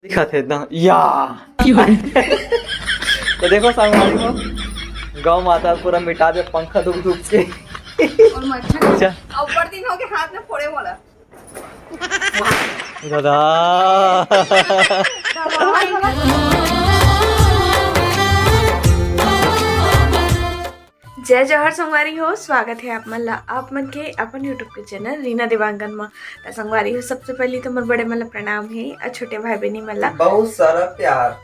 दिखत है एकदम या तो देखो संगवारी को गौ माता पूरा मिटा दे पंखा धूप धूप के और मच्छर ऊपर दिन हो के हाथ में फोड़े वाला दादा जय जवाहर संगवारी हो। स्वागत है आप मन के अपन यूट्यूब के चैनल रीना देवांगन में। तो संगवारी हो, सबसे पहले तो मोर बड़े मन प्रणाम है और छोटे भाई बहनी मन बहुत सारा प्यार।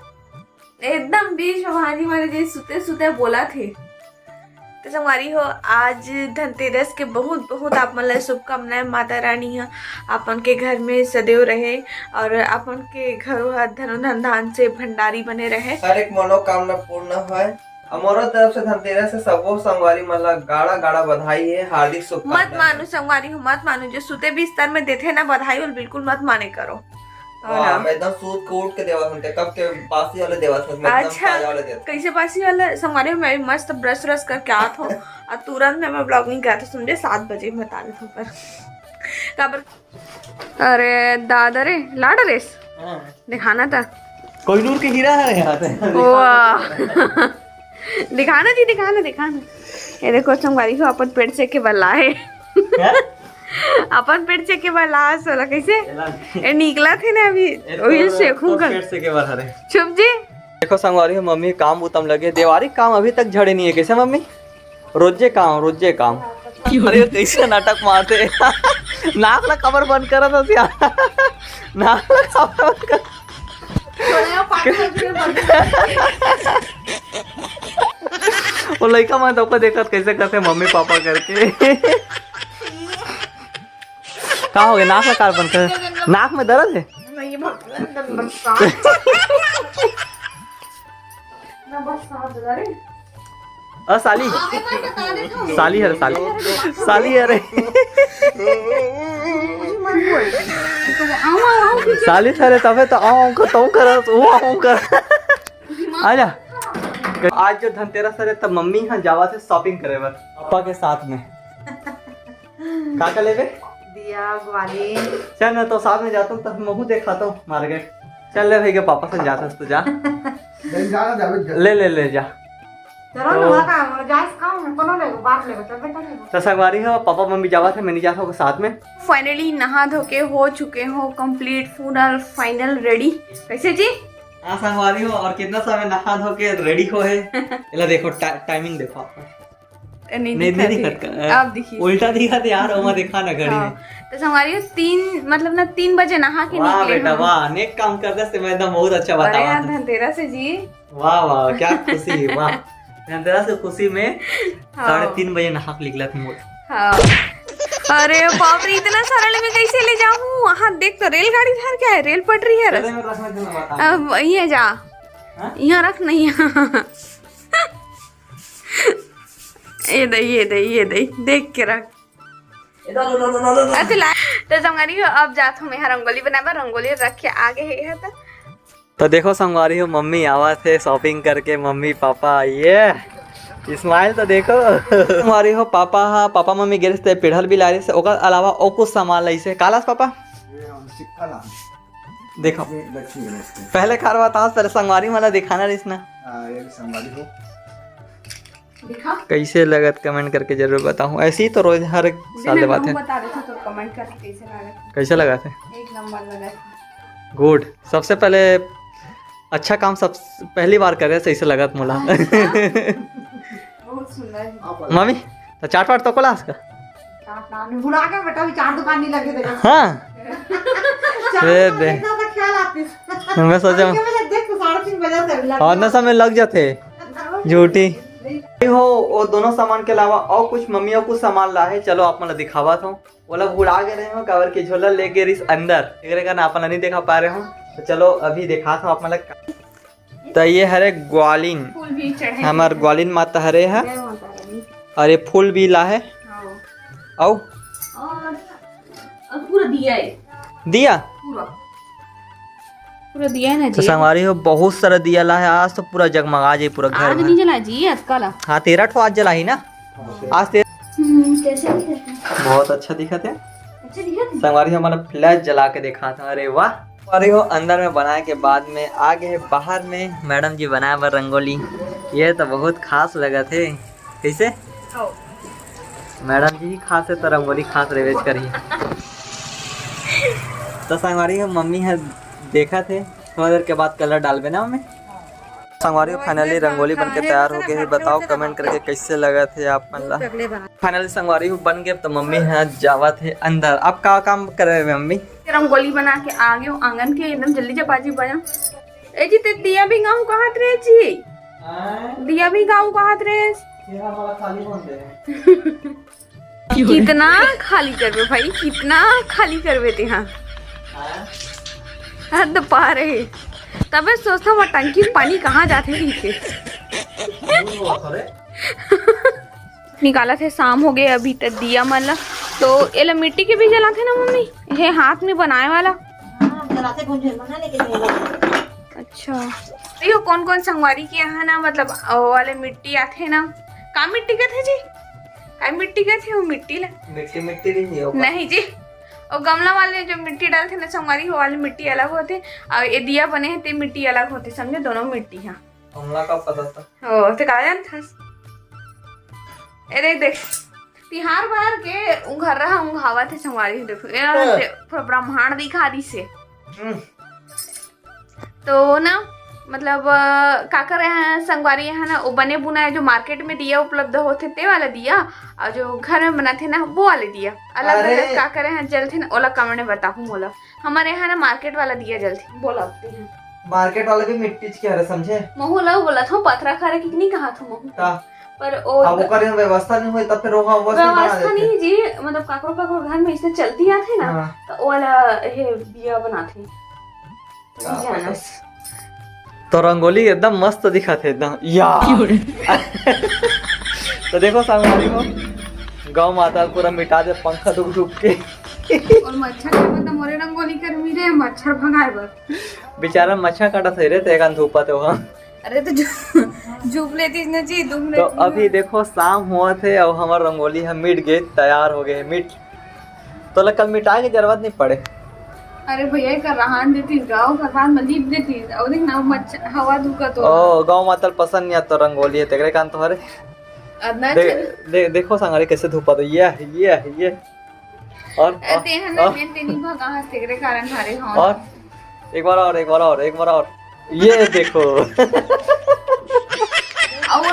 एकदम बीच भाजी मारे जे सुते सुते बोला थे। तो संगवारी हो, आज धनतेरस के बहुत बहुत आप मन शुभकामनाएं। माता रानी है अपन के घर में सदैव रहे और अपन के घरों धन धान से भंडारी बने रहे। हर एक मनोकामना पूर्ण है। हमारा तरफ से धनतेरस से सबो संगवारी मतलब गाड़ा गाड़ा बधाई है, हार्दिक शुभकामनाएं। मत मानो संगवारी हो, मत मानो। जो सुते बिस्तर में देते ना बधाई और बिल्कुल मत माने करो। वाह, मैं एकदम सूत को उठ के देवा हूं। कब के बासी वाले देवा था, मैं एकदम ताजा वाले देता। कैसे बासी वाला संगवारी हो, मैं मस्त ब्रश रश करके आत हूँ और तुरंत मैं ब्लॉगिंग करता था। समझे 7 बजे मैं बता रही हूँ पर अरे दादा रे लाड रेस दिखाना था। कोई नूर के हीरा है यहाँ पे। वाह दिखाना जी, दिखाना दिखाना। ये देखो संगवारी हो, अपन पेट से के बल्ला है अपन पेट से के बल्ला सोला कैसे ये निकला थे ना अभी वही से खूंगा पेट से के बाहर है। चुप जी। देखो संगवारी हो, मम्मी काम उतम लगे। देवारी काम अभी तक झड़े नहीं है। कैसे मम्मी? रोजे काम। अरे कैसे नाटक मारते नाक ला कमर बंद करा था नाक ला कमर बंद कर। वो लड़का मैं तो देखा कैसे करते मम्मी पापा करके। क्या हो गया? नाक में कार बंद कर। नाक में दर्द है? साली साली है साली है रे साली थरे तबे तो आऊं कर वो आऊं कर आजा। आज जो धनतेरस है तब मम्मी यहाँ जावा से शॉपिंग करे बस पापा के साथ में। का लेवे दिया ग्वाली चल ना तो साथ में जाता हूँ तब महू दिखाता हूँ मार्केट। चल ले भैया पापा से जाता तो जा ले जा। तो संगवारी हो, पापा मम्मी जावा थे, मैं नहीं जाता हूँ साथ में। फाइनली नहा धो के हो चुके हो कंप्लीट पूरा फाइनल रेडी। कैसे जी? हाँ संगवारी हो, और कितना समय नहा धो के रेडी हो है। इला देखो टाइमिंग देखो आपका। नहीं दिखा अब देखिए उल्टा दिखा थे यार। ओमा देखा ना घड़ी में। तो संगवारी 3 बजे नहा के वाह निकले। बेटा वाह, नेक काम करते से मैं एकदम बहुत अच्छा बताया। धनतेरस से जी वाह क्या खुशी। वाह धनतेरस से खुशी में 3:30 बजे नहा के निकला था। हाँ। अरे बाप रे, इतना सरल में कैसे ले जाऊँ? वहाँ देख तो रेलगाड़ी धर क्या है, रेल पटरी है। अब ये जा यहाँ रख नहीं ये दे देख के रख। तो संगवारी हो, अब जात हूँ मैं रंगोली बनावा। रंगोली रख के आगे है तो देखो संगवारी हो, मम्मी आवाज थे शॉपिंग करके। मम्मी पापा ये स्माइल तो देखो। संगवारी हो, पापा मम्मी गेरे थे पिढ़ल भी ला रही से। ओकर अलावा और कुछ सामान लाई से। कालास पापा देखो पहले खारवा था पर संगवारी वाला दिखाना रही ना। कैसे लगत कमेंट करके जरूर बताऊं। ऐसे ही तो रोज हर एक साल बात है। बता रहे थे तो कमेंट करके कैसे लगा थे? एक नंबर लगा। गुड। सबसे पहले अच्छा काम सब पहली बार कर रहे थे, ऐसे लगा मुला। बहुत सुंदर मम्मी तो चाट वाट तो क्लास का बुला के बेटा भी 4 दुकान नहीं लगे देखा। हाँ दे मैं सोचा और नशा में लग जाते झूठी हो। वो दोनों सामान के अलावा और कुछ मम्मी और कुछ सामान ला है। चलो आप मतलब दिखावा था वो लोग उड़ा गए रहे हो कवर के झोला लेके रिस अंदर एक ना अपन नहीं दिखा पा रहे हो। तो चलो अभी दिखा था आप मतलब। तो ये हरे ग्वालिन हमार ग्वालिन माता हरे है और ये फूल भी ला है। और पूरा दिया पूरा दिया है ना जी। तो संगवारी हो, बहुत सारा दिया ला है। आज तो पूरा जगमगा जाए पूरा घर। आज नहीं जला जी, आज कल। हाँ 13 ठो आज जला ही ना। आज कैसे दिखता है? बहुत अच्छा दिखा थे। अच्छा दिखा थे। संगवारी हमारा फ्लैश जला के देखा था। अरे वाह और यो अंदर में बनाए के बाद में आगे है बाहर में मैडम जी बनाए बर रंगोली। ये तो बहुत खास लगा थे। कैसे मैडम जी खास है तो रंगोली खास रेवेज करी। तो संगवारी हो मम्मी है देखा थे थोड़ा देर के बाद कलर डालबे ना मम्मी। संगवारी हो फाइनली रंगोली बन के तैयार हो गए है। बताओ कमेंट करके कैसे लगा थे आप मन। फाइनली संगवारी हो बन गए तो मम्मी है जावा थे अंदर। अब का काम कर रहे हैं मम्मी? रंगोली बना के आ गए आंगन के एकदम जल्दी जबाजी बना। ए जी ते दिया भी गाँव कहाँ रे जी? दिया भी गाँव कहाँ रे? कितना खाली करवे भाई, कितना खाली करवे थे। हाँ हद पा रहे तबे सोचता वो टंकी में पानी कहाँ जाते थे। निकाला थे शाम हो गए अभी तक दिया मतलब। तो ये मिट्टी के भी जलाते ना मम्मी? ये हाथ में बनाए वाला? अच्छा यो कौन कौन संगवारी के यहाँ ना मतलब वाले मिट्टी आते ना। का मिट्टी का थे जी? का मिट्टी का थे? वो मिट्टी ला मिट्टी नहीं जी। और गमला वाले जो मिट्टी डालते ना संगवारी हो वाले मिट्टी अलग होते और ये दिया बने हैं ते मिट्टी अलग होते। समझे दोनों मिट्टी। हाँ हमला का पता था। ओ तो का जानता अरे देख तिहार बार के घर रहा हवा थे संगवारी। देखो ब्रह्मांड दिखा दी से। तो ना मतलब का कर रहे हैं संगवारी है ना वो बने बुनाए जो मार्केट में दिया उपलब्ध होते ते वाला दिया और जो घर में बनाते ना वो वाले दिया अलग अलग का करे हैं जलते ना। ओला कमर ने बताऊँ बोला हमारे यहाँ ना मार्केट वाला दिया जलते बोला मार्केट वाला भी मिट्टी की है समझे। महू ला बोला था पथरा खा कि नहीं कहा था महू पर वो करे व्यवस्था नहीं हुई तब फिर व्यवस्था नहीं जी मतलब काकरो काकरो घर में इसने चलती आते ना तो वाला ये दिया बनाते। तो रंगोली एकदम मस्त दिखा थे एकदम या। तो देखो संगवारी को गाँव माता पूरा मिटा दे पंखा दुख दुख के। और मच्छर के मतलब मोरे रंगोली कर मिले मच्छर भगाए बर बेचारा मच्छर काटा थे रे ते कान धूपा थे वहां। अरे तो झूप लेती ना जी धूप तो अभी देखो शाम हुआ थे और हमारा रंगोली है मिट गए तैयार हो गए मिट। तो कल मिटाए की जरूरत नहीं पड़े। अरे भैया कर रहान देती गाँव का बात मजीद देती और देख ना मच्छर हवा धुका तो ओ गाँव मातल पसंद नहीं आता रंगोली है तेरे कान तो हरे देखो संगारी कैसे धूपा तो ये और एक बार और ये देखो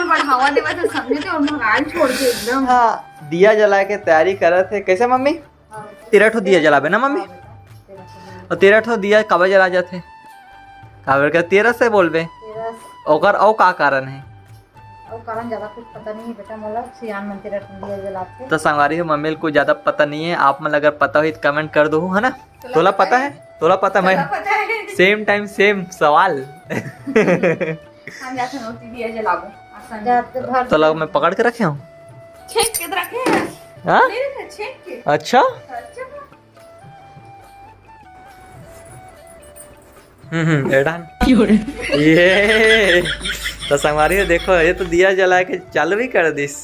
बढ़ावा देवा तो समझे थे और भगाल छोड़ के एकदम। हाँ दिया जला के तैयारी कर रहे थे। कैसे मम्मी? 13 दिया जलाबे ना मम्मी? और 13 दिया कब जला जाते? काबर का 13 से बोलबे ओकर औ का कारण है? कारण ज्यादा कुछ पता नहीं है बेटा मोला सियान मन 13 दिया जलाते। तो संगवारी हो मम्मी को ज्यादा पता नहीं है। आप मन अगर पता हो तो कमेंट कर दो है ना। तोला पता है? तोला पता मैं सेम टाइम सेम सवाल। हम जाते नोटी दिया जलाबो तो लग मैं पकड़ के रखे हूँ। छेक के रखे हैं। हाँ छेक के अच्छा ये तो संगवारी देखो ये तो दिया जला के चालू भी कर दिस।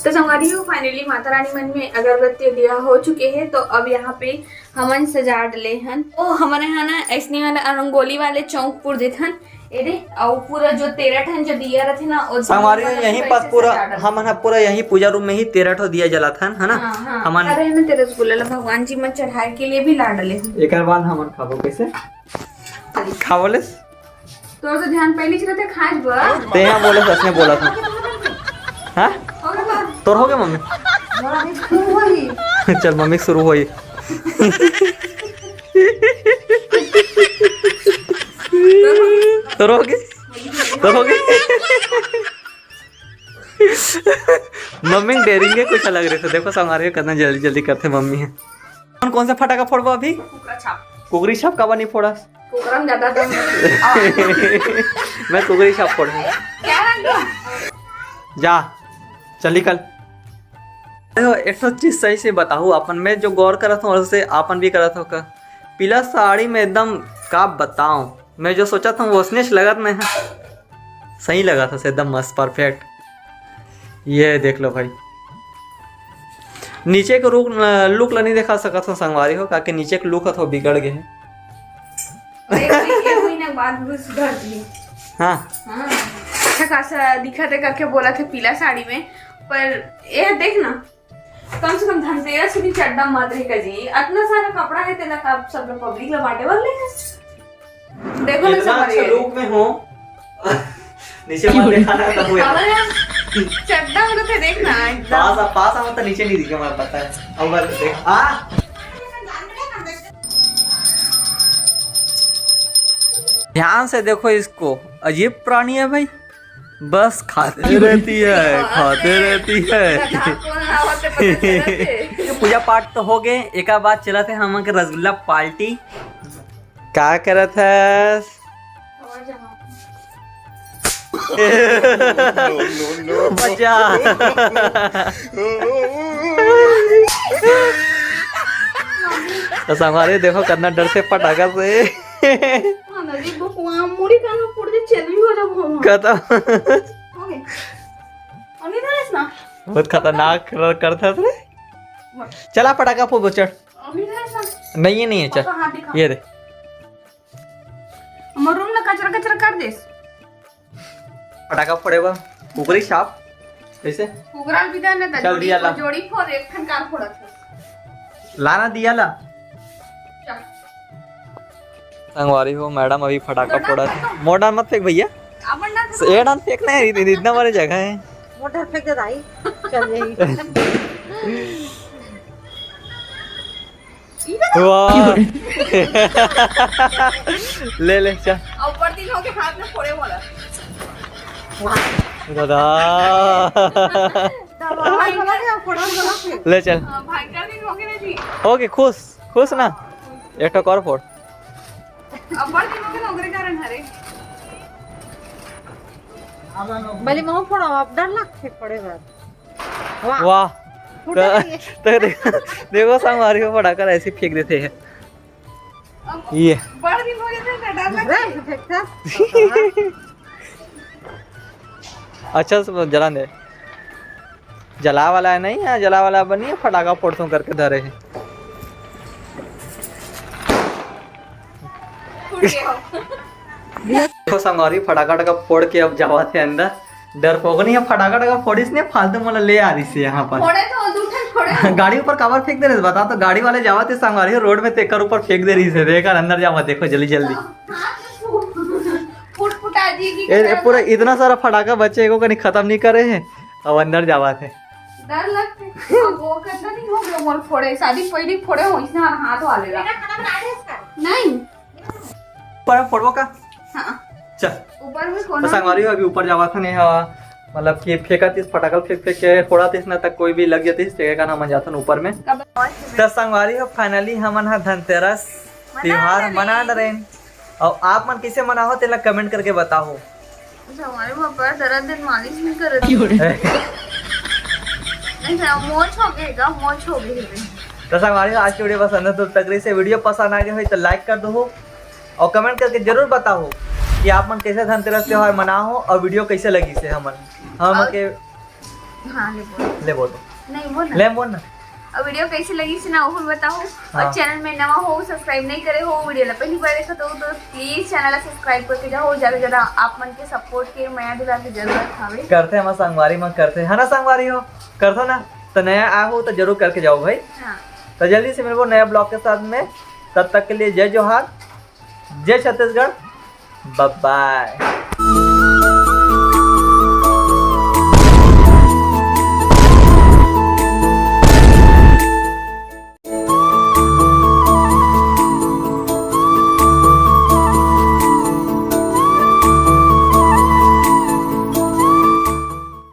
तो संगवारी हो फाइनली माता रानी मन में अगरबत्ती दिया हो चुके हैं। तो अब यहाँ पे हमन सजा डले हन। ओ हमारे यहाँ ना ऐसने वाला रंगोली वाले चौक पुर देथन एरे और पूरा जो 13 ठन जो दिया रहते ना हमारे यहीं पास पूरा हम पूरा यहीं पूजा रूम में ही 13 दिया जला था है ना। हमारे में 13 रसगुल्ला भगवान जी में चढ़ाए के लिए भी ला डले। एक बाद हमन खाबो कैसे खावलेस तोर तो ध्यान पहले से रहते खास बा ते यहां बोले सच में बोला था। हां तोर हो गया मम्मी? चल मम्मी शुरू होई। तोरोगे मम्मी डेरिंगे कुछ अलग रहे थे। देखो संगारे कितना जल्दी जल्दी करते मम्मी है। कौन सा फटाका फोड़बो अभी? कुकरी छाप का नहीं फोड़ा मैं कुकरी छाप फोड़ जा चल निकल। देखो एक तो चीज सही से बताऊ अपन मैं जो गौर करा था उससे अपन भी करा था का पीला साड़ी में एकदम का बताऊं मैं जो सोचा था वो उसने लगा नहीं है सही लगा था एकदम मस्त परफेक्ट। ये देख लो भाई नीचे के लुक ला नहीं दिखा सकत हो संगवारी हो, काके नीचे के लुक हो बिगड़ गए हैं। एक महीना बाद वो सुधर दी। हाँ अच्छा खासा दिखा थे करके बोला थे पीला साड़ी में, पर ये देख ना कम से कम धनतेरस भी चड्डा मत है जी, इतना सारा कपड़ा है तेना का सब लोग पब्लिक ला बांटे वाले हैं। देखो ना इतना सब अच्छा लुक में हो नीचे मत दिखाना तब हुआ चड्डा मतलब थे देखना एकदम पास आवा तो नीचे नहीं दिखे हमारा पता है। अब बार देख ध्यान से देखो इसको, अजीब प्राणी है भाई, बस खाते रहती है खाते रहती है। पूजा पाठ तो हो गए, एक बात चला थे हम के रसगुल्ला पार्टी क्या करत है। बचा तो हमारे देखो कितना डर से पटाखा से बहुत खतरनाक करता था। चला पटाखा फूको चढ़। नहीं ये नहीं है, चल ये दे रूम ना कचरा कचरा कर दे। पटाखा फोड़ेगा कुकरी साफ ऐसे कुकराल बिदा ने चल दिया ला जोड़ी फोड़ एक खन कार फोड़त लाना दिया ला। संगवारी हो मैडम अभी फटाका फोड़ा मॉडर्न मत फेंक भैया, ये डांस फेंकना है इतना बड़ी जगह है। मोटर फेंक दे भाई चल यही वाह ले ले चल ऊपर दिन होके हाथ में फोड़े वाला दादा ले चल भयंकर दिन होके ना जी ओके खुश खुश ना एक और फोड़ ऊपर दिन होके नौकरी कारण हरे भले मुंह फोड़ो अब डर लगते पड़ेगा। वाह तो देखो संगवारी को पटाकर ऐसे फेंक देते हैं। ये बड़ दिन हो गए थे डर लगता अच्छा से जला दे, जला वाला है नहीं है, जला वाला बनी है फटाका फोड़तों करके धरे हैं। देखो संगवारी फटाका टका फोड़ के अब जावा थे अंदर, डर पोग नहीं है फटाका टका फोड़ी इसने फालतू मला ले आ रही से यहाँ पर फोड़े तो दूठन फोड़े गाड़ी ऊपर कवर फेंक दे रहे बता तो गाड़ी वाले जावा थे संगवारी रोड में तेकर ऊपर फेंक दे रही से देखकर अंदर जावा देखो जल्दी जल्दी फुट फुटा जी की पूरा इतना सारा फटाका बच्चे को कहीं खत्म नहीं करे हैं अब अंदर जावा थे डर लगते अब वो कितना नहीं हो गया मोर फोड़े शादी पहले फोड़े हो इसने हाथ वाले नहीं पर फोड़ो का हाँ चल ऊपर में कौन तो संगवारी अभी ऊपर जावा था नहीं हवा मतलब कि फेंका तीस फटाकल फेंक फेंक के फोड़ा तीस ना तक कोई भी लग जाती जगह का नाम जाता ऊपर में। तो संगवारी हो फाइनली हमन हा धनतेरस त्योहार मना रहे और आप मन कैसे मना हो तेला कमेंट करके बताओ। हमारे पापा दर्द दिन मालिश नहीं कर रहे मोच हो गएगा मोच हो गई। तो संगवारी आज की वीडियो पसंद है तो तगड़ी से वीडियो पसंद आ गई हो तो लाइक कर दो और कमेंट करके जरूर बताओ कि आप मन कैसे धनतेरस त्योहार मनाओ और वीडियो कैसे लगी से हम के हाँ ले बोलो नहीं बोल ले बोल ना और वीडियो कैसी लगी से ना वो बताओ। और चैनल में नवा हो सब्सक्राइब नहीं करे हो वीडियो ला पहली बार देखो तो प्लीज चैनल सब्सक्राइब करके जाओ ज्यादा ज्यादा आप मन के सपोर्ट के माया दुला की जरूरत हावे करते हम संगवारी में करते है ना संगवारी हो करते ना तो नया आया हो तो जरूर करके जाओ भाई। हाँ तो जल्दी से मिलो नया ब्लॉग के साथ में, तब तक के लिए जय जोहार जय छत्तीसगढ़ बाय बाय।